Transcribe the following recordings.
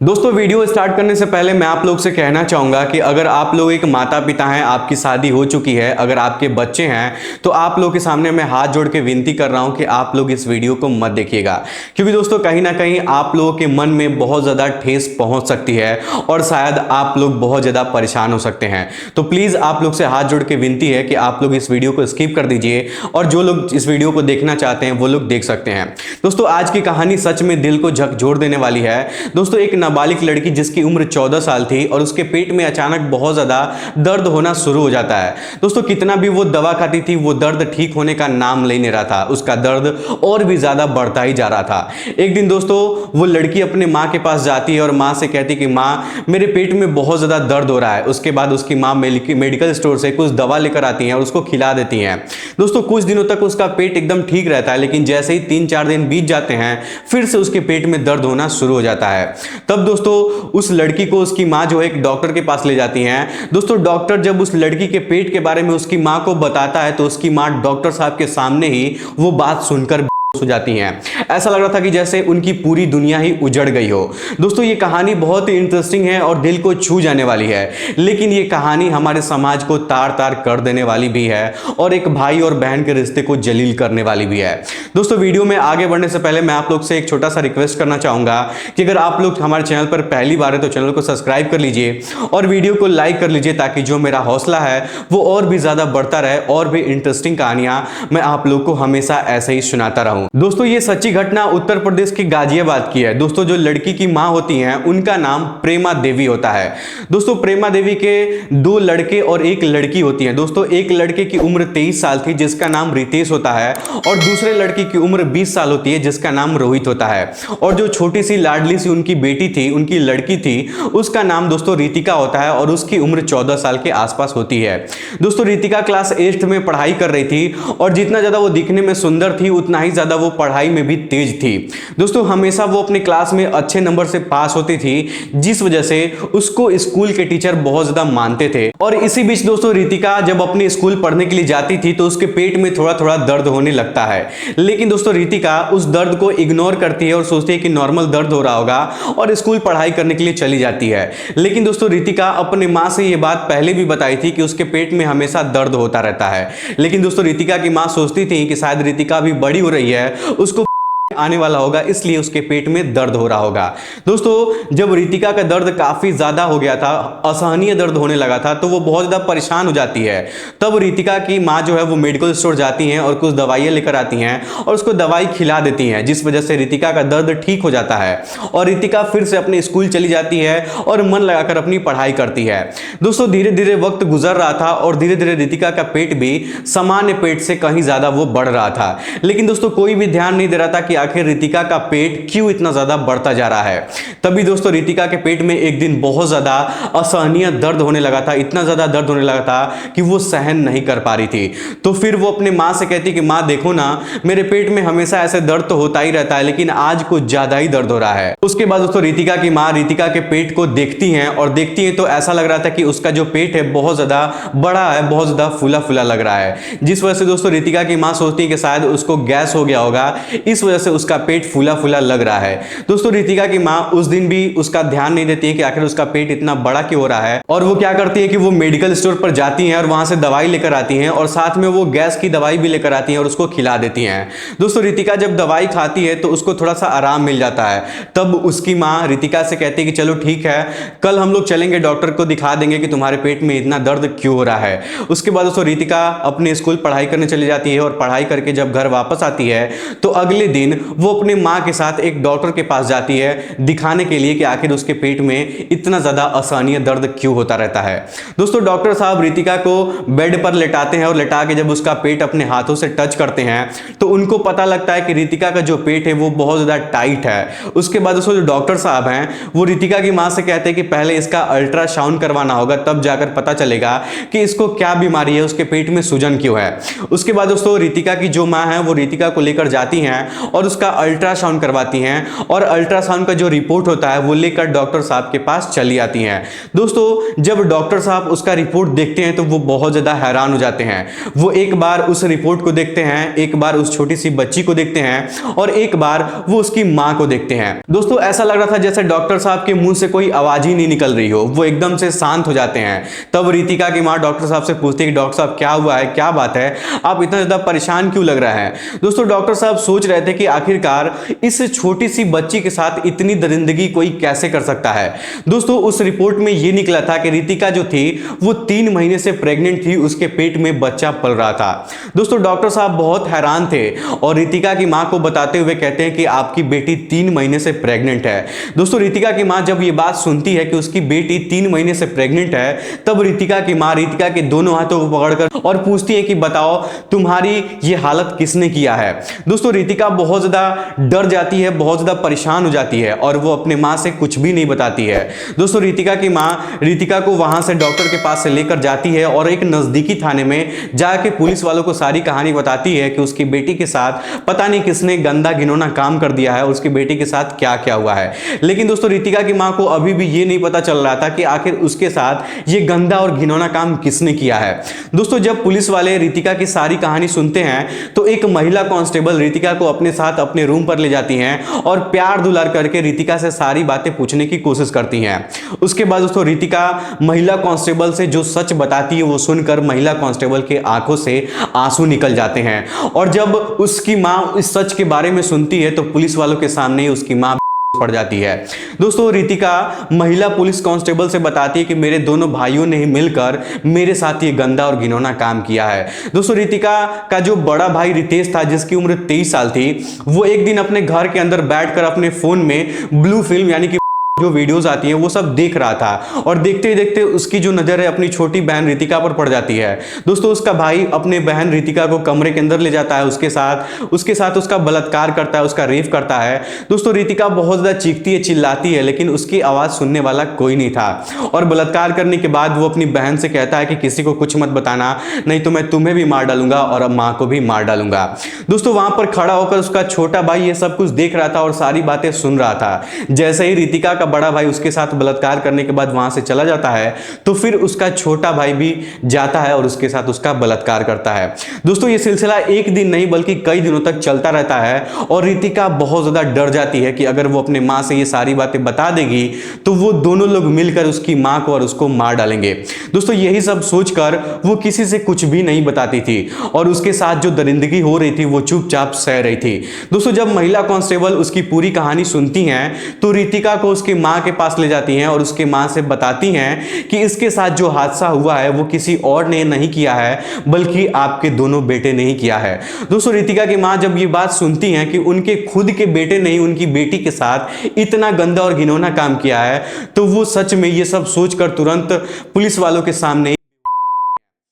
दोस्तों video start करने से पहले मैं आप लोग से कहना चाहूंगा कि अगर आप लोग एक माता पिता हैं, आपकी शादी हो चुकी है, अगर आपके बच्चे हैं, तो आप लोग के सामने मैं हाथ जोड़ के विनती कर रहा हूं कि आप लोग इस वीडियो को मत देखिएगा। क्योंकि दोस्तों कहीं ना कहीं आप लोगों के मन में बहुत ज़्यादा ठेस पहुंच सकती है और शायद आप लोग बहुत ज़्यादा परेशान हो सकते हैं। तो प्लीज़ आप लोग से हाथ जोड़ के विनती है कि आप लोग इस वीडियो को स्किप कर दीजिए और जो लोग इस वीडियो को देखना चाहते हैं वो लोग देख सकते हैं। दोस्तों आज की कहानी सच में दिल को झकझोर देने वाली है। दोस्तों एक नाबालिग लड़की जिसकी उम्र 14 साल थी और उसके पेट में अचानक बहुत ज्यादा दर्द होना शुरू हो जाता है। दोस्तों कितना भी वो दवा खाती थी वो दर्द ठीक होने का नाम ले नहीं रहा था, उसका दर्द और भी ज्यादा बढ़ता ही जा रहा था। एक दिन दोस्तों वो लड़की अपने माँ के पास जाती है और माँ से कहती कि माँ मेरे पेट में बहुत ज्यादा दर्द हो रहा है। उसके बाद उसकी माँ मेडिकल स्टोर से कुछ दवा लेकर आती हैं और उसको खिला देती हैं। दोस्तों कुछ दिनों तक उसका पेट एकदम ठीक रहता है, लेकिन जैसे ही 3-4 दिन बीत जाते हैं फिर से उसके पेट में दर्द होना शुरू हो जाता है। तब दोस्तों उस लड़की को उसकी माँ जो है एक डॉक्टर के पास ले जाती हैं। दोस्तों डॉक्टर जब उस लड़की के पेट के बारे में उसकी माँ को बताता है तो उसकी माँ डॉक्टर साहब के सामने ही वो बात सुनकर हो जाती हैं। ऐसा लग रहा था कि जैसे उनकी पूरी दुनिया ही उजड़ गई हो। दोस्तों ये कहानी बहुत ही इंटरेस्टिंग है और दिल को छू जाने वाली है, लेकिन ये कहानी हमारे समाज को तार तार कर देने वाली भी है और एक भाई और बहन के रिश्ते को जलील करने वाली भी है। दोस्तों वीडियो में आगे बढ़ने से पहले मैं आप लोग से एक छोटा सा रिक्वेस्ट करना चाहूंगा कि अगर आप लोग हमारे चैनल पर पहली बार है तो चैनल को सब्सक्राइब कर लीजिए और वीडियो को लाइक कर लीजिए, ताकि जो मेरा हौसला है वो और भी ज्यादा बढ़ता रहे और भी इंटरेस्टिंग कहानियां मैं आप लोग को हमेशा ऐसे ही सुनाता रहूं। दोस्तों ये सच्ची घटना उत्तर प्रदेश के गाजियाबाद की है। दोस्तों जो लड़की की मां होती हैं उनका नाम प्रेमा देवी होता है। दोस्तों प्रेमा देवी के 2 लड़के और 1 लड़की होती है। दोस्तों एक लड़के की उम्र 23 साल थी जिसका नाम रितेश होता है और दूसरे लड़की की उम्र 20 साल होती है जिसका नाम रोहित होता है। और जो छोटी सी लाडली सी उनकी बेटी थी, उनकी लड़की थी, उसका नाम दोस्तों रितिका होता है और उसकी उम्र 14 साल के आसपास होती है। दोस्तों रितिका क्लास 8th में पढ़ाई कर रही थी और जितना ज्यादा वो दिखने में सुंदर थी उतना ही ज्यादा वो पढ़ाई में भी तेज थी। दोस्तों हमेशा वो अपने क्लास में अच्छे नंबर से पास होती थी, जिस वजह से उसको स्कूल के टीचर बहुत ज्यादा मानते थे। और इसी बीच दोस्तों रितिका जब अपने स्कूल पढ़ने के लिए जाती थी तो उसके पेट में थोड़ा थोड़ा दर्द होने लगता है, लेकिन दोस्तों रितिका उस दर्द को इग्नोर करती है और सोचती है कि नॉर्मल दर्द हो रहा होगा और स्कूल पढ़ाई करने के लिए चली जाती है। लेकिन दोस्तों रितिका अपने माँ से यह बात पहले भी बताई थी कि उसके पेट में हमेशा दर्द होता रहता है, लेकिन दोस्तों रितिका की माँ सोचती थी कि शायद रितिका भी बड़ी हो रही है, उसको आने वाला होगा, इसलिए उसके पेट में दर्द हो रहा होगा। दोस्तों जब रितिका का दर्द काफी ज्यादा हो गया था, असहनीय दर्द होने लगा था, तो वो बहुत ज्यादा परेशान हो जाती है। तब रितिका की माँ जो है वो मेडिकल स्टोर जाती हैं और कुछ दवाइयाँ लेकर आती हैं और उसको दवाई खिला देती हैं, जिस वजह से रितिका का दर्द ठीक हो जाता है और रितिका फिर से अपने स्कूल चली जाती है और मन लगाकर अपनी पढ़ाई करती है। दोस्तों धीरे धीरे वक्त गुजर रहा था और धीरे धीरे रितिका का पेट भी सामान्य पेट से कहीं ज्यादा वो बढ़ रहा था, लेकिन दोस्तों कोई भी ध्यान नहीं दे रहा था कि आखिर रितिका का पेट क्यों इतना ज्यादा बढ़ता जा रहा है। तभी दोस्तों रितिका के पेट में एक दिन बहुत ज्यादा असहनीय दर्द होने लगा था, इतना ज्यादा दर्द होने लगा था कि वो सहन नहीं कर पा रही थी। तो फिर वो अपने माँ से कहती कि माँ देखो ना, मेरे पेट में हमेशा ऐसे दर्द तो होता ही रहता है, लेकिन आज कुछ ज्यादा ही दर्द हो रहा है। उसके बाद दोस्तों रितिका की माँ रितिका के पेट को देखती हैं और देखती हैं तो ऐसा लग रहा था कि उसका जो पेट है बहुत ज्यादा बड़ा है, बहुत ज्यादा फूला फूला लग रहा है, जिस वजह से दोस्तों रितिका की माँ सोचती है कि शायद उसको गैस हो गया होगा, इस वजह से उसका पेट फूला फूला लग रहा है। दोस्तों रितिका की माँ उस दिन भी उसका ध्यान नहीं देती है कि आखिर उसका पेट इतना बड़ा क्यों हो रहा है, और वो क्या करती है कि वो मेडिकल स्टोर पर जाती हैं और वहां से दवाई लेकर आती हैं और साथ में वो गैस की दवाई भी लेकर आती हैं और उसको खिला देती हैं। दोस्तों रितिका जब दवाई खाती है तो उसको थोड़ा सा आराम मिल जाता है। तब उसकी माँ रितिका से कहती है कि चलो ठीक है, कल हम लोग चलेंगे, डॉक्टर को दिखा देंगे कि तुम्हारे पेट में इतना दर्द क्यों हो रहा है। उसके बाद दोस्तों रितिका अपने स्कूल पढ़ाई करने चली जाती है और पढ़ाई करके जब घर वापस आती है तो अगले दिन वो अपनी माँ के साथ एक डॉक्टर के पास जाती है दिखाने के लिए कि आखिर उसके पेट में इतना ज्यादा असहनीय दर्द क्यों होता रहता है। दोस्तों डॉक्टर साहब रितिका को बेड पर लेटाते हैं और लेटा के जब उसका पेट अपने हाथों से टच करते हैं तो उनको पता लगता है कि रितिका का जो पेट है वो बहुत ज्यादा टाइट है। उसके बाद दोस्तों जो डॉक्टर साहब हैं वो रितिका की माँ से कहते हैं कि पहले इसका अल्ट्रासाउंड करवाना होगा, तब जाकर पता चलेगा कि इसको क्या बीमारी है, उसके पेट में सूजन क्यों है। उसके बाद दोस्तों रितिका की जो माँ है वो रितिका को लेकर जाती हैं और उसका अल्ट्रासाउंड करवाती हैं और अल्ट्रासाउंड का जो रिपोर्ट होता है वो लेकर डॉक्टर साहब के पास चली आती हैं। दोस्तों जब डॉक्टर साहब उसका रिपोर्ट देखते हैं तो वो बहुत ज़्यादा हैरान हो जाते हैं। वो एक बार उस रिपोर्ट को देखते हैं, एक बार उस छोटी सी बच्ची को देखते हैं और एक बार वो उसकी माँ को देखते हैं। दोस्तों ऐसा लग रहा था जैसे डॉक्टर साहब के मुंह से कोई आवाज ही नहीं निकल रही हो, वो एकदम से शांत हो जाते हैं। तब रितिका की माँ डॉक्टर साहब से पूछती है कि डॉक्टर साहब क्या हुआ है, क्या बात है, आप इतना ज़्यादा परेशान क्यों लग रहा है। दोस्तों डॉक्टर साहब सोच रहे थे कि आखिरकार इस छोटी सी बच्ची के साथ इतनी दरिंदगी कोई कैसे कर सकता है। दोस्तों उस रिपोर्ट में यह निकला था कि रितिका जो थी वो 3 महीने से प्रेग्नेंट थी, उसके पेट में बच्चा पल रहा था। दोस्तों डॉक्टर साहब बहुत हैरान थे और रितिका की मां को बताते हुए कहते हैं कि आपकी बेटी 3 महीने से प्रेग्नेंट है। दोस्तों रितिका की मां जब ये बात सुनती है कि उसकी बेटी 3 महीने से प्रेग्नेंट है, तब रितिका की मां रितिका के दोनों हाथों को पकड़कर और पूछती है कि बताओ तुम्हारी ये हालत किसने किया है। दोस्तों रितिका बहुत ज्यादा डर जाती है, बहुत ज्यादा परेशान हो जाती है और वो अपने मां से कुछ भी नहीं बताती है। दोस्तों रितिका की मां रितिका को वहां से डॉक्टर के पास से लेकर जाती है और एक नजदीकी थाने में जाके पुलिस वालों को सारी कहानी बताती है कि उसकी बेटी के साथ पता नहीं किसने गंदा घिनौना काम कर दिया है, उसकी बेटी के साथ क्या क्या हुआ है। लेकिन दोस्तों रितिका की मां को अभी भी ये नहीं पता चल रहा था कि आखिर उसके साथ ये गंदा और घिनौना काम किसने किया है। दोस्तों जब पुलिस वाले रितिका की सारी कहानी सुनते हैं तो एक महिला कांस्टेबल रितिका को अपने साथ अपने रूम पर ले जाती हैं और प्यार दुलार करके रितिका से सारी बातें पूछने की कोशिश करती हैं। उसके बाद दोस्तों रितिका महिला कांस्टेबल से जो सच बताती है वो सुनकर महिला कांस्टेबल के आंखों से आंसू निकल जाते हैं और जब उसकी मां इस सच के बारे में सुनती है तो पुलिस वालों के सामने उसकी मां पड़ जाती है। दोस्तों रितिका महिला पुलिस कांस्टेबल से बताती है कि मेरे दोनों भाइयों ने ही मिलकर मेरे साथ ये गंदा और घिनौना काम किया है। दोस्तों रितिका का जो बड़ा भाई रितेश था जिसकी उम्र 23 साल थी, वो एक दिन अपने घर के अंदर बैठकर अपने फोन में ब्लू फिल्म यानी कि जो वीडियोस आती हैं वो सब देख रहा था और देखते ही देखते उसकी जो नजर है अपनी छोटी बहन रितिका पर पड़ जाती है। दोस्तों उसका भाई अपने बहन रितिका को कमरे के अंदर ले जाता है, उसके साथ उसका बलात्कार करता है, उसका रेप करता है। दोस्तों रितिका बहुत ज्यादा चीखती है, चिल्लाती है, लेकिन उसकी आवाज सुनने वाला कोई नहीं था और बलात्कार करने के बाद वो अपनी बहन से कहता है कि किसी को कुछ मत बताना, नहीं तो मैं तुम्हें भी मार डालूंगा और अब मां को भी मार डालूंगा। दोस्तों वहां पर खड़ा होकर उसका छोटा भाई ये सब कुछ देख रहा था और सारी बातें सुन रहा था। जैसे ही रितिका बड़ा भाई उसके साथ बलात्कार करने के बाद वहां से चला जाता है तो फिर उसका छोटा भाई भी जाता है और उसके साथ उसका बलात्कार करता है। दोस्तों ये सिलसिला एक दिन नहीं बल्कि कई दिनों तक चलता रहता है और रितिका बहुत ज्यादा डर जाती है कि अगर वो अपने मां से ये सारी बातें बता देगी तो वो दोनों लोग मिलकर उसकी मां को और उसको मार डालेंगे। दोस्तों यही सब सोचकर वो किसी से कुछ भी नहीं बताती थी और उसके साथ जो दरिंदगी हो रही थी वो चुपचाप सह रही थी। दोस्तों जब महिला कांस्टेबल उसकी पूरी कहानी सुनती हैं तो रितिका को उसकी मां के पास ले जाती हैं और उसके मां से बताती हैं कि इसके साथ जो हादसा हुआ है वो किसी और ने नहीं किया है बल्कि आपके दोनों बेटे ने ही किया है। दोस्तों रितिका की मां जब ये बात सुनती हैं कि उनके खुद के बेटे ने ही उनकी बेटी के साथ इतना गंदा और घिनौना काम किया है तो वो सच में ये सब सोचकर तुरंत पुलिस वालों के सामने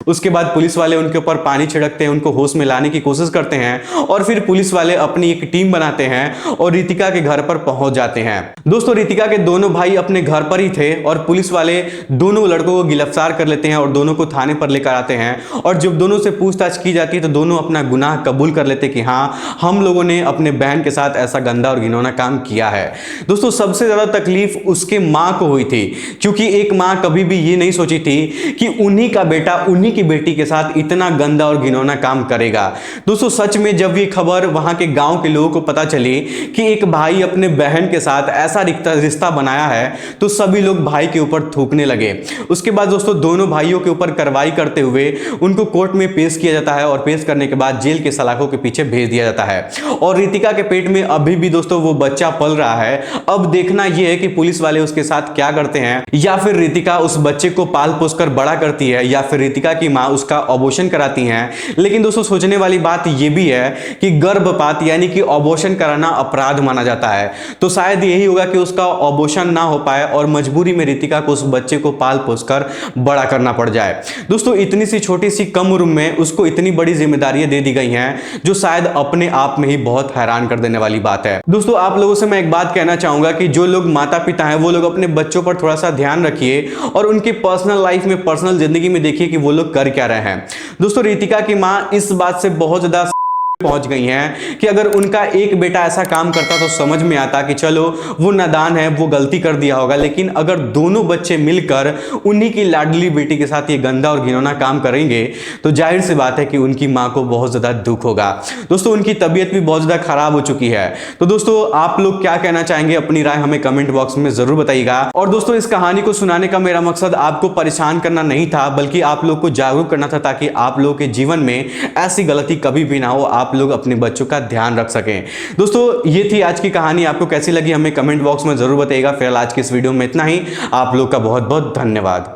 उसके बाद पुलिस वाले उनके ऊपर पानी छिड़कते हैं, उनको होश में लाने की कोशिश करते हैं और फिर पुलिस वाले अपनी एक टीम बनाते हैं और रितिका के घर पर पहुंच जाते हैं। दोस्तों रितिका के दोनों भाई अपने घर पर ही थे और पुलिस वाले दोनों लड़कों को गिरफ्तार कर लेते हैं और दोनों को थाने पर लेकर आते हैं और जब दोनों से पूछताछ की जाती है तो दोनों अपना गुनाह कबूल कर लेते कि हाँ हम लोगों ने अपने बहन के साथ ऐसा गंदा और घिनौना काम किया है। दोस्तों सबसे ज्यादा तकलीफ उसके मां को हुई थी क्योंकि एक मां कभी भी ये नहीं सोची थी कि उन्हीं का बेटा उन्हीं की बेटी के साथ इतना गंदा और घिनौना काम करेगा। दोस्तों सच में जब ये खबर वहां के गांव के लोगों को पता चली कि एक भाई अपने बहन के साथ ऐसा रिश्ता बनाया है तो सभी लोग भाई के ऊपर थूकने लगे। उसके बाद दोस्तों दोनों भाइयों के ऊपर कार्रवाई करते हुए उनको कोर्ट में पेश किया जाता है और पेश करने के बाद जेल के सलाखों के पीछे भेज दिया जाता है और रितिका के पेट में अभी भी दोस्तों वो बच्चा पल रहा है। अब देखना यह है कि पुलिस वाले उसके साथ क्या करते हैं, या फिर रितिका उस बच्चे को पाल पोस कर बड़ा करती है या फिर रितिका की मां उसका अबॉर्शन कराती हैं। लेकिन दोस्तों सोचने वाली बात यह भी है कि गर्भपात यानी कि अबॉर्शन कराना अपराध माना जाता है तो शायद यही होगा कि उसका अबॉर्शन ना हो पाए और मजबूरी में रितिका को उस बच्चे को पाल पोस कर बड़ा करना पड़ जाए। दोस्तों इतनी सी छोटी सी कम उम्र में उसको इतनी बड़ी जिम्मेदारियां दे दी गई हैं जो शायद अपने आप में ही बहुत हैरान कर देने वाली बात है। दोस्तों आप लोगों से मैं एक बात कहना चाहूंगा कि जो लोग माता पिता हैं वो लोग अपने बच्चों पर थोड़ा सा ध्यान रखिए और उनकी पर्सनल लाइफ में पर्सनल जिंदगी में देखिए कि वो लोग कर क्या रहे हैं। दोस्तों रितिका की मां इस बात से बहुत ज्यादा पहुंच गई हैं कि अगर उनका एक बेटा ऐसा काम करता तो समझ में आता कि चलो वो नादान है, वो गलती कर दिया होगा, लेकिन अगर दोनों बच्चे मिलकर उन्हीं की लाडली बेटी के साथ ये गंदा और घिनौना काम करेंगे तो जाहिर सी बात है कि उनकी मां को बहुत ज्यादा दुख होगा। दोस्तों उनकी तबीयत भी बहुत ज्यादा खराब हो चुकी है। तो दोस्तों आप लोग क्या कहना चाहेंगे, अपनी राय हमें कमेंट बॉक्स में जरूर बताइएगा। और दोस्तों इस कहानी को सुनाने का मेरा मकसद आपको परेशान करना नहीं था, बल्कि आप लोग को जागरूक करना था, ताकि आप लोगों के जीवन में ऐसी गलती कभी भी ना हो, आप लोग अपने बच्चों का ध्यान रख सकें। दोस्तों ये थी आज की कहानी, आपको कैसी लगी हमें कमेंट बॉक्स में जरूर बताइएगा। फिलहाल आज की इस वीडियो में इतना ही। आप लोग का बहुत बहुत धन्यवाद।